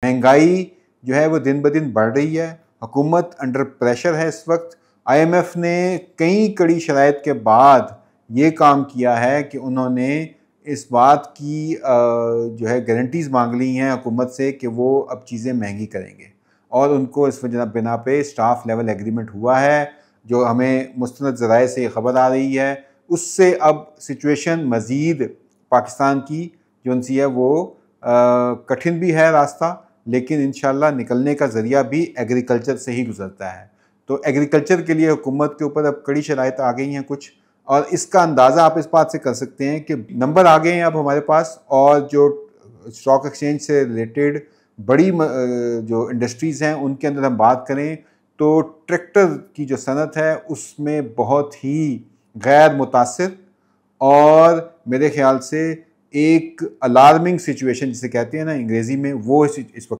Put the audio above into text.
महंगाई जो है वो दिन ब दिन बढ़ रही है, हुकूमत अंडर प्रेशर है इस वक्त। IMF ने कई कड़ी शराइत के बाद ये काम किया है कि उन्होंने इस बात की जो है गारंटीज़ मांग ली हैं हुकूमत से कि वो अब चीज़ें महंगी करेंगे, और उनको इस वजह बिना पे स्टाफ लेवल एग्रीमेंट हुआ है, जो हमें मुस्तनद ज़राए से ये ख़बर आ रही है। उससे अब सिचुएशन मज़ीद पाकिस्तान की जो सी है वो कठिन भी है रास्ता, लेकिन इंशाल्लाह निकलने का ज़रिया भी एग्रीकल्चर से ही गुजरता है। तो एग्रीकल्चर के लिए हुकूमत के ऊपर अब कड़ी शराइत आ गई हैं कुछ, और इसका अंदाज़ा आप इस बात से कर सकते हैं कि नंबर आ गए हैं अब हमारे पास, और जो स्टॉक एक्सचेंज से रिलेटेड बड़ी जो इंडस्ट्रीज़ हैं उनके अंदर हम बात करें तो ट्रैक्टर की जो सनत है उसमें बहुत ही गैर मुतासिर और मेरे ख्याल से एक अलार्मिंग सिचुएशन जिसे कहते हैं ना अंग्रेज़ी में, वो इस वक्त